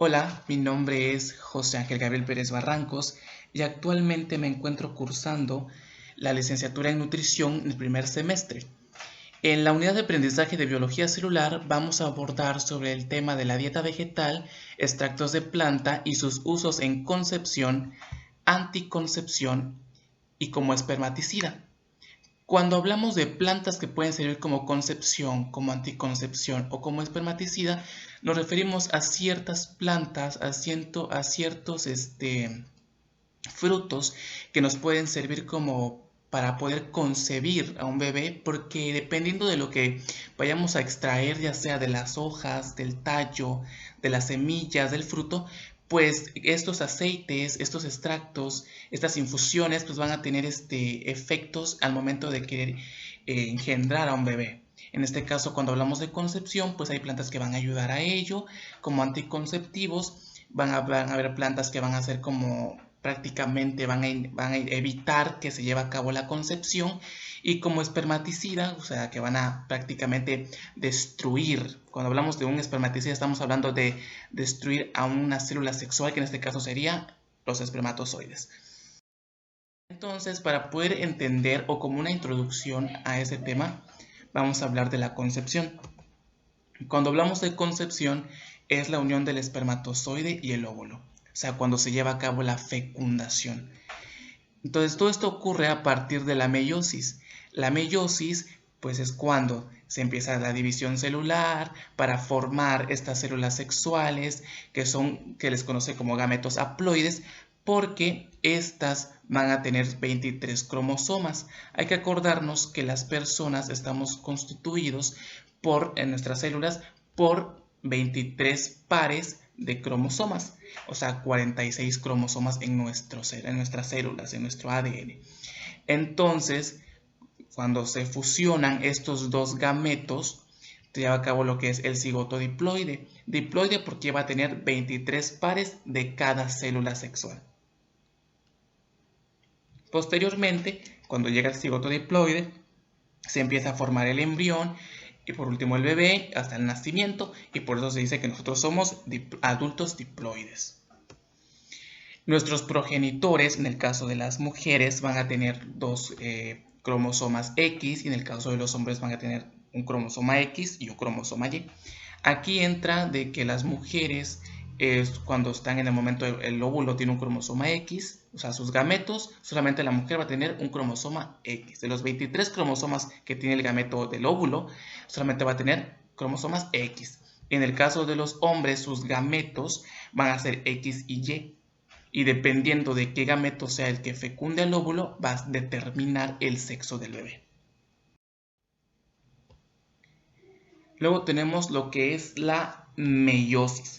Hola, mi nombre es José Ángel Gabriel Pérez Barrancos y actualmente me encuentro cursando la licenciatura en nutrición en el primer semestre. En la unidad de aprendizaje de biología celular vamos a abordar sobre el tema de la dieta vegetal, extractos de planta y sus usos en concepción, anticoncepción y como espermaticida. Cuando hablamos de plantas que pueden servir como concepción, como anticoncepción o como espermaticida, nos referimos a ciertas plantas, a ciertos frutos que nos pueden servir como para poder concebir a un bebé, porque dependiendo de lo que vayamos a extraer, ya sea de las hojas, del tallo, de las semillas, del fruto, pues estos aceites, estos extractos, estas infusiones, pues van a tener efectos al momento de querer engendrar a un bebé. En este caso, cuando hablamos de concepción, pues hay plantas que van a ayudar a ello, como anticonceptivos, van a haber plantas que van a ser como prácticamente van a evitar que se lleve a cabo la concepción, y como espermaticida, o sea, que van a prácticamente destruir. Cuando hablamos de un espermaticida estamos hablando de destruir a una célula sexual, que en este caso sería los espermatozoides. Entonces, para poder entender o como una introducción a ese tema, vamos a hablar de la concepción. Cuando hablamos de concepción, es la unión del espermatozoide y el óvulo, o sea, cuando se lleva a cabo la fecundación. Entonces, todo esto ocurre a partir de la meiosis. La meiosis, pues, es cuando se empieza la división celular para formar estas células sexuales que les conoce como gametos haploides, porque estas van a tener 23 cromosomas. Hay que acordarnos que las personas estamos constituidos en nuestras células por 23 pares de cromosomas, o sea, 46 cromosomas en nuestras células, en nuestro ADN. Entonces, cuando se fusionan estos dos gametos, se lleva a cabo lo que es el cigoto diploide. Diploide porque va a tener 23 pares de cada célula sexual. Posteriormente, cuando llega el cigoto diploide, se empieza a formar el embrión y por último el bebé hasta el nacimiento, y por eso se dice que nosotros somos adultos diploides. Nuestros progenitores, en el caso de las mujeres, van a tener dos cromosomas X, y en el caso de los hombres van a tener un cromosoma X y un cromosoma Y. Aquí entra de que las mujeres, cuando están en el momento del óvulo, tiene un cromosoma X, o sea, sus gametos, solamente la mujer va a tener un cromosoma X. De los 23 cromosomas que tiene el gameto del óvulo, solamente va a tener cromosomas X. En el caso de los hombres, sus gametos van a ser X y Y. Y dependiendo de qué gameto sea el que fecunde el óvulo, va a determinar el sexo del bebé. Luego tenemos lo que es la meiosis.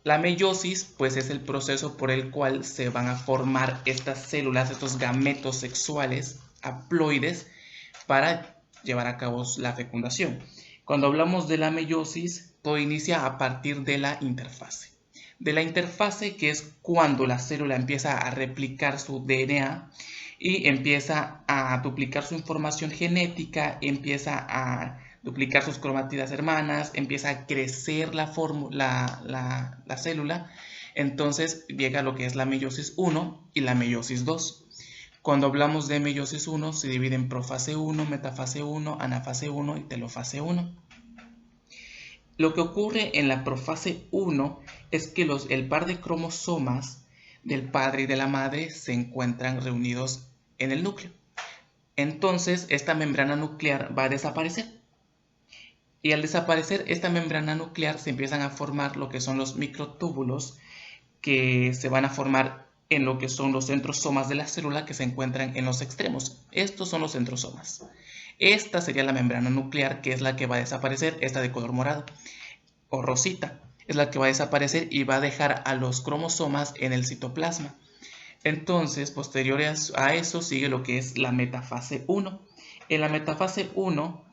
La meiosis, pues, es el proceso por el cual se van a formar estas células, estos gametos sexuales haploides, para llevar a cabo la fecundación. Cuando hablamos de la meiosis, todo inicia a partir de la interfase. De la interfase, que es cuando la célula empieza a replicar su DNA y empieza a duplicar su información genética, empieza a duplicar sus cromatidas hermanas, empieza a crecer la célula. Entonces llega lo que es la meiosis 1 y la meiosis 2. Cuando hablamos de meiosis 1, se divide en profase 1, metafase 1, anafase 1 y telofase 1. Lo que ocurre en la profase 1 es que el par de cromosomas del padre y de la madre se encuentran reunidos en el núcleo. Entonces, esta membrana nuclear va a desaparecer. Y al desaparecer esta membrana nuclear, se empiezan a formar lo que son los microtúbulos, que se van a formar en lo que son los centrosomas de la célula, que se encuentran en los extremos. Estos son los centrosomas. Esta sería la membrana nuclear, que es la que va a desaparecer, esta de color morado o rosita, es la que va a desaparecer y va a dejar a los cromosomas en el citoplasma. Entonces, posterior a eso sigue lo que es la metafase 1. En la metafase 1,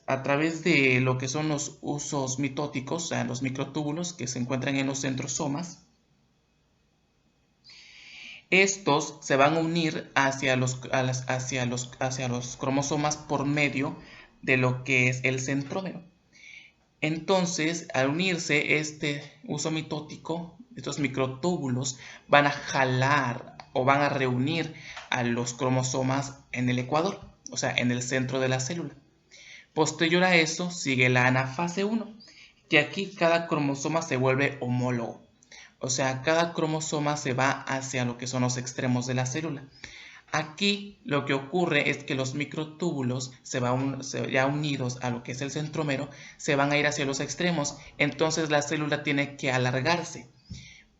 a través de lo que son los usos mitóticos, o sea, los microtúbulos que se encuentran en los centrosomas, estos se van a unir hacia los cromosomas por medio de lo que es el centrómero. Entonces, al unirse este uso mitótico, estos microtúbulos van a jalar o van a reunir a los cromosomas en el ecuador, o sea, en el centro de la célula. Posterior a eso sigue la anafase 1, que aquí cada cromosoma se vuelve homólogo. O sea, cada cromosoma se va hacia lo que son los extremos de la célula. Aquí lo que ocurre es que los microtúbulos ya unidos a lo que es el centrómero se van a ir hacia los extremos. Entonces la célula tiene que alargarse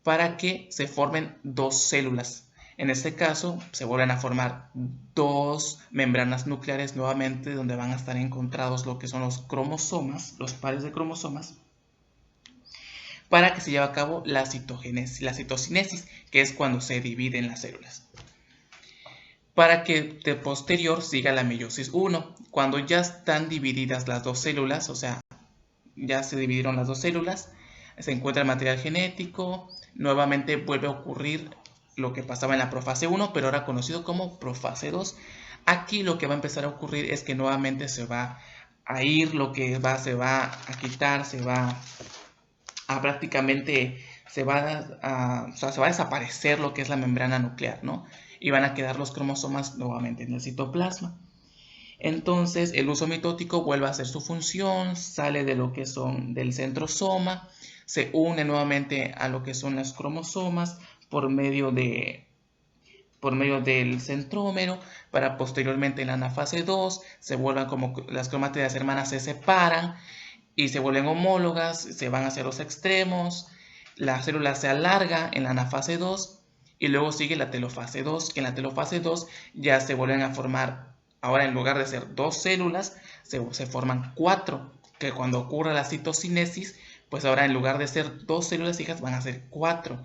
para que se formen dos células. En este caso se vuelven a formar dos membranas nucleares nuevamente donde van a estar encontrados lo que son los cromosomas, los pares de cromosomas, para que se lleve a cabo la citocinesis, que es cuando se dividen las células. Para que de posterior siga la meiosis 1, cuando ya están divididas las dos células, o sea, ya se dividieron las dos células, se encuentra el material genético, nuevamente vuelve a ocurrir lo que pasaba en la profase 1, pero ahora conocido como profase 2. Aquí lo que va a empezar a ocurrir es que nuevamente se va a ir se va a quitar, se va a prácticamente, o sea, se va a desaparecer lo que es la membrana nuclear, ¿no? Y van a quedar los cromosomas nuevamente en el citoplasma. Entonces el uso mitótico vuelve a hacer su función, sale de lo que son del centrosoma, se une nuevamente a lo que son los cromosomas por medio del centrómero, para posteriormente en la anafase 2 se vuelvan como las cromátidas hermanas se separan y se vuelven homólogas, se van hacia los extremos, la célula se alarga en la anafase 2 y luego sigue la telofase 2, que en la telofase 2 ya se vuelven a formar, ahora en lugar de ser dos células, se forman cuatro, que cuando ocurre la citocinesis, pues ahora en lugar de ser dos células hijas van a ser cuatro.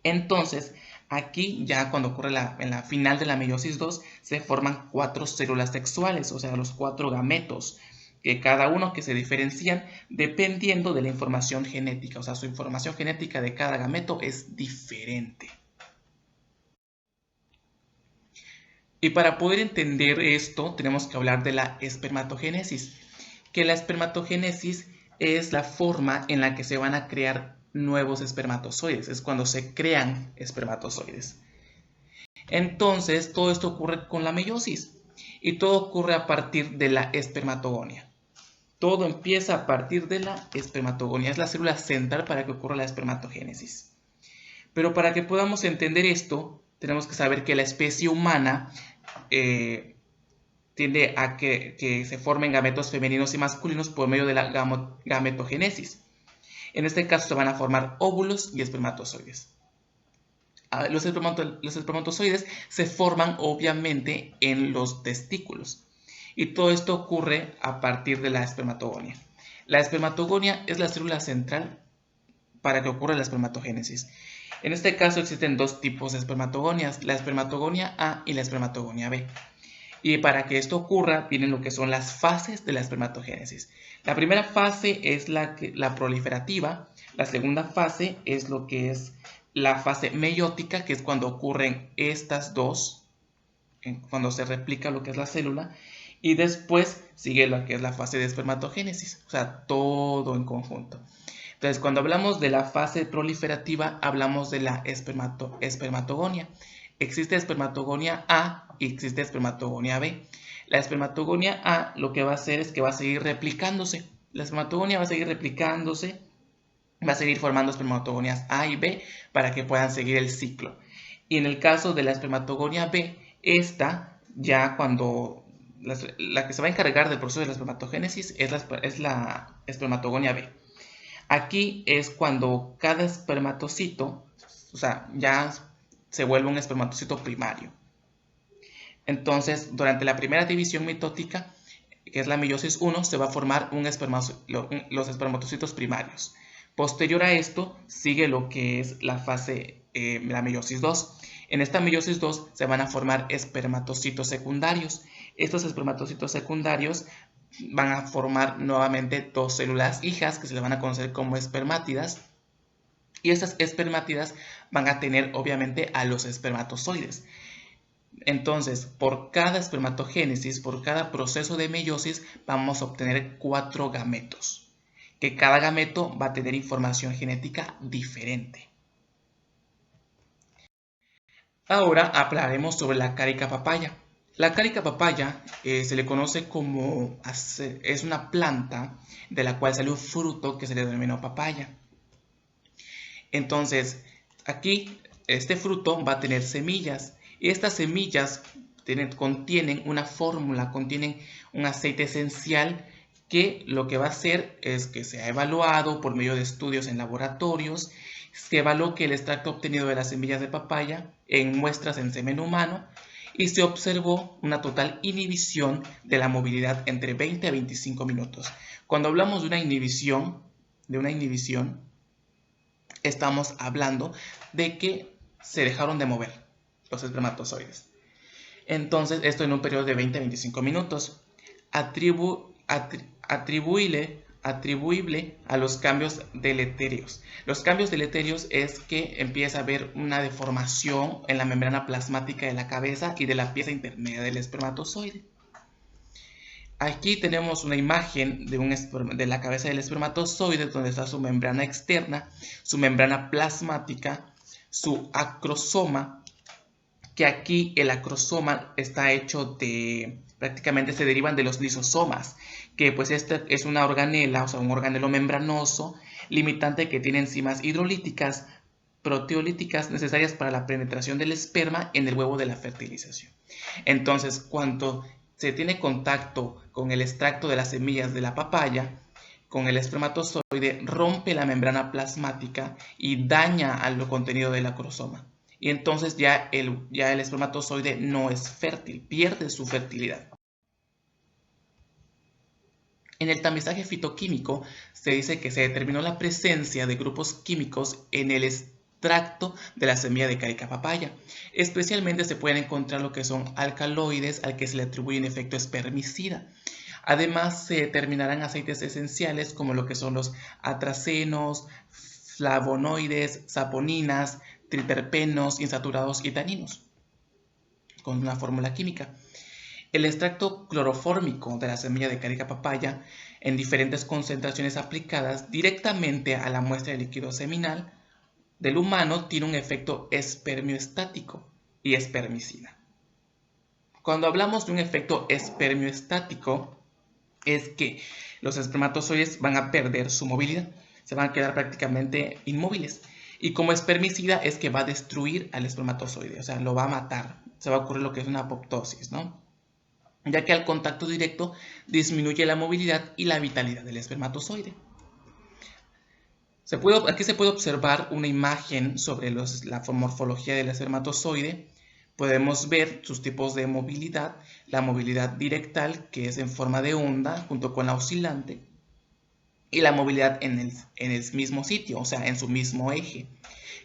Entonces, aquí ya cuando ocurre en la final de la meiosis 2, se forman cuatro células sexuales, o sea, los cuatro gametos, que cada uno que se diferencian dependiendo de la información genética, o sea, su información genética de cada gameto es diferente. Y para poder entender esto, tenemos que hablar de la espermatogénesis, que la espermatogénesis es la forma en la que se van a crear nuevos espermatozoides, es cuando se crean espermatozoides. Entonces, todo esto ocurre con la meiosis y todo ocurre a partir de la espermatogonia. Todo empieza a partir de la espermatogonia, es la célula central para que ocurra la espermatogénesis. Pero para que podamos entender esto, tenemos que saber que la especie humana tiende a que se formen gametos femeninos y masculinos por medio de la gametogénesis. En este caso se van a formar óvulos y espermatozoides. Los espermatozoides se forman obviamente en los testículos y todo esto ocurre a partir de la espermatogonia. La espermatogonia es la célula central para que ocurra la espermatogénesis. En este caso existen dos tipos de espermatogonias, la espermatogonia A y la espermatogonia B. Y para que esto ocurra, vienen lo que son las fases de la espermatogénesis. La primera fase es la proliferativa, la segunda fase es lo que es la fase meiótica, que es cuando ocurren estas dos, cuando se replica lo que es la célula, y después sigue lo que es la fase de espermatogénesis, o sea, todo en conjunto. Entonces, cuando hablamos de la fase proliferativa, hablamos de la espermatogonia. Existe espermatogonia A y existe espermatogonia B. La espermatogonia A lo que va a hacer es que va a seguir replicándose. La espermatogonia va a seguir replicándose, va a seguir formando espermatogonias A y B para que puedan seguir el ciclo. Y en el caso de la espermatogonia B, esta ya cuando la que se va a encargar del proceso de la espermatogénesis es la espermatogonia B. Aquí es cuando cada espermatocito, o sea, ya se vuelve un espermatocito primario. Entonces, durante la primera división mitótica, que es la meiosis 1, se va a formar los espermatocitos primarios. Posterior a esto, sigue lo que es la fase, la meiosis 2. En esta meiosis 2 se van a formar espermatocitos secundarios. Estos espermatocitos secundarios van a formar nuevamente dos células hijas que se le van a conocer como espermátidas. Y estas espermátidas van a tener obviamente a los espermatozoides. Entonces, por cada espermatogénesis, por cada proceso de meiosis, vamos a obtener 4 gametos. que cada gameto va a tener información genética diferente. Ahora hablaremos sobre la cárica papaya. La cárica papaya se le conoce como, es una planta de la cual sale un fruto que se le denominó papaya. Entonces, aquí este fruto va a tener semillas y estas semillas contienen una fórmula, contienen un aceite esencial que lo que va a hacer es que se ha evaluado por medio de estudios en laboratorios. Se evaluó que el extracto obtenido de las semillas de papaya en muestras en semen humano y se observó una total inhibición de la movilidad entre 20 a 25 minutos. Cuando hablamos de una inhibición, estamos hablando de que se dejaron de mover los espermatozoides. Entonces, esto en un periodo de 20 a 25 minutos. Atribuible a los cambios deletéreos. Los cambios deletéreos es que empieza a haber una deformación en la membrana plasmática de la cabeza y de la pieza intermedia del espermatozoide. Aquí tenemos una imagen de la cabeza del espermatozoide donde está su membrana externa, su membrana plasmática, su acrosoma, que aquí el acrosoma está hecho prácticamente se derivan de los lisosomas, que pues esta es una organela, o sea, un organelo membranoso, limitante que tiene enzimas hidrolíticas, proteolíticas necesarias para la penetración del esperma en el huevo de la fertilización. Entonces, cuando se tiene contacto con el extracto de las semillas de la papaya, con el espermatozoide, rompe la membrana plasmática y daña al contenido del acrosoma. Y entonces ya el espermatozoide no es fértil, pierde su fertilidad. En el tamizaje fitoquímico se dice que se determinó la presencia de grupos químicos en el extracto de la semilla de cárica papaya. Especialmente se pueden encontrar lo que son alcaloides al que se le atribuye un efecto espermicida. Además se determinarán aceites esenciales como lo que son los atracenos, flavonoides, saponinas, triterpenos, insaturados y taninos, con una fórmula química. El extracto clorofórmico de la semilla de cárica papaya en diferentes concentraciones aplicadas directamente a la muestra de líquido seminal del humano tiene un efecto espermioestático y espermicida. Cuando hablamos de un efecto espermioestático es que los espermatozoides van a perder su movilidad, se van a quedar prácticamente inmóviles. Y como espermicida es que va a destruir al espermatozoide, o sea, lo va a matar, se va a ocurrir lo que es una apoptosis, ¿no? Ya que al contacto directo disminuye la movilidad y la vitalidad del espermatozoide. Aquí se puede observar una imagen sobre la morfología del espermatozoide. Podemos ver sus tipos de movilidad, la movilidad directal, que es en forma de onda, junto con la oscilante, y la movilidad en el mismo sitio, o sea, en su mismo eje,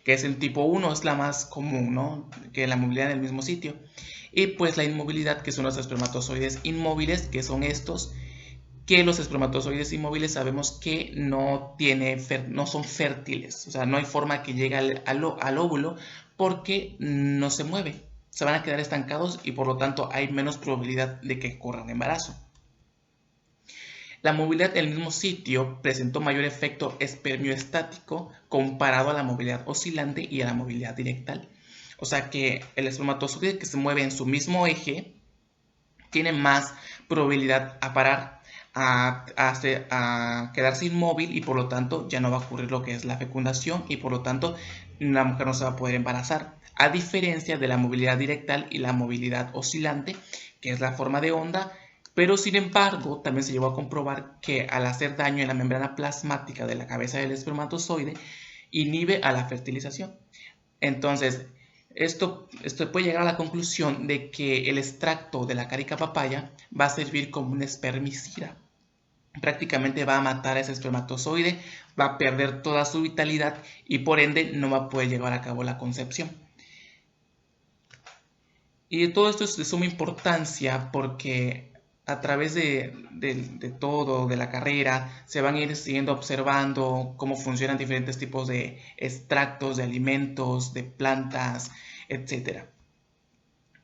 que es el tipo 1, es la más común, ¿no? Que la movilidad en el mismo sitio. Y pues la inmovilidad, que son los espermatozoides inmóviles, que son estos, que los espermatozoides inmóviles sabemos que no son fértiles, o sea, no hay forma que llegue al óvulo porque no se mueve, se van a quedar estancados y por lo tanto hay menos probabilidad de que ocurra un embarazo. La movilidad en el mismo sitio presentó mayor efecto espermioestático comparado a la movilidad oscilante y a la movilidad directal. O sea que el espermatozoide que se mueve en su mismo eje tiene más probabilidad a parar, a quedarse inmóvil y por lo tanto ya no va a ocurrir lo que es la fecundación y por lo tanto la mujer no se va a poder embarazar. A diferencia de la movilidad directal y la movilidad oscilante, que es la forma de onda, pero sin embargo también se llegó a comprobar que al hacer daño en la membrana plasmática de la cabeza del espermatozoide inhibe a la fertilización. Entonces, esto puede llegar a la conclusión de que el extracto de la cárica papaya va a servir como un espermicida. Prácticamente va a matar a ese espermatozoide, va a perder toda su vitalidad y por ende no va a poder llevar a cabo la concepción. Y todo esto es de suma importancia porque a través de todo, de la carrera, se van a ir siguiendo observando cómo funcionan diferentes tipos de extractos de alimentos, de plantas, etc.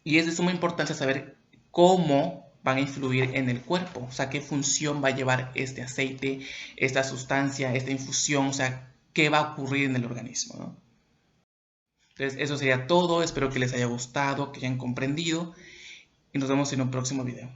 Y es de suma importancia saber cómo van a influir en el cuerpo. O sea, qué función va a llevar este aceite, esta sustancia, esta infusión, o sea, qué va a ocurrir en el organismo, ¿no? Entonces, eso sería todo. Espero que les haya gustado, que hayan comprendido y nos vemos en un próximo video.